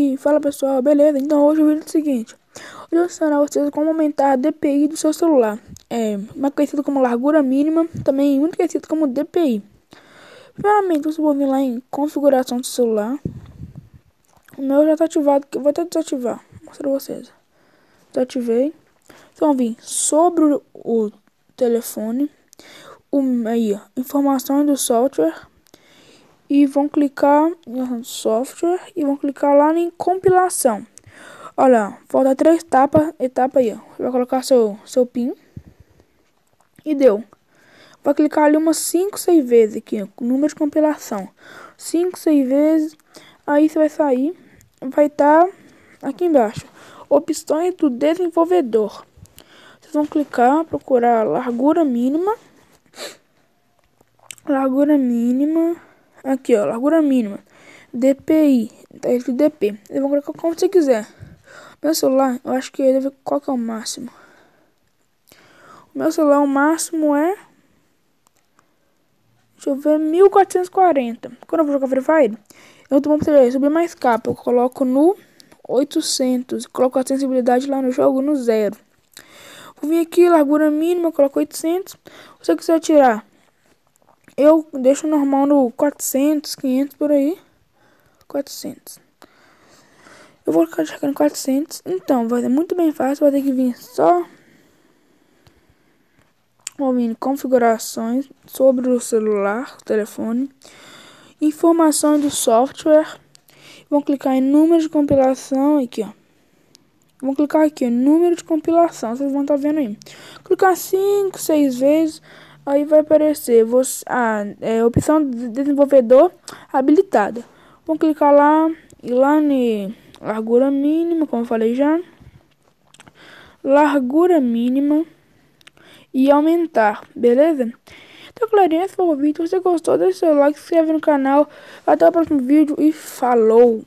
E fala pessoal, beleza? Então hoje o vídeo é o seguinte: hoje eu vou ensinar vocês como aumentar a DPI do seu celular. Mais conhecido como largura mínima, também muito conhecido como DPI. Primeiramente, você vai vir lá em configuração do celular. O meu já está ativado, que eu vou até desativar. Vou mostrar pra vocês. Desativei. Então vir sobre o telefone, aí, ó, informações do software. E vão clicar em software e vão clicar lá em compilação. Olha, falta 3 etapa aí, ó. Você vai colocar seu PIN e deu. Vai clicar ali umas 5, 6 vezes aqui, ó, com número de compilação. 5, 6 vezes, aí você vai sair, vai estar aqui embaixo, opções do desenvolvedor. Vocês vão clicar, procurar largura mínima, aqui ó, largura mínima, DPI, tá escrito DP. Vocês vão colocar como você quiser. Meu celular, eu acho que ele deve ver qual que é o máximo. O meu celular, o máximo é, deixa eu ver, 1440. Quando eu vou jogar Free Fire, eu tô pra subir mais capa. Eu coloco no 800, coloco a sensibilidade lá no jogo no 0. Vou vir aqui, largura mínima, coloco 800. Se você quiser tirar, eu deixo normal no 400, 500 por aí. 400. Eu vou colocar chegando 400. Então, vai ser muito bem fácil. Vai ter que vir só ouvindo configurações sobre o celular, o telefone, informações do software. Vão clicar em número de compilação aqui, ó. Vão clicar aqui, número de compilação. Vocês vão estar vendo aí. Clicar 5, 6 vezes. Aí vai aparecer a opção de desenvolvedor habilitada. Vão clicar lá e lá em largura mínima, como eu falei já. Largura mínima e aumentar, beleza? Então, galerinha, esse foi o vídeo. Se você gostou, deixa seu like, se inscreve no canal. Até o próximo vídeo e falou!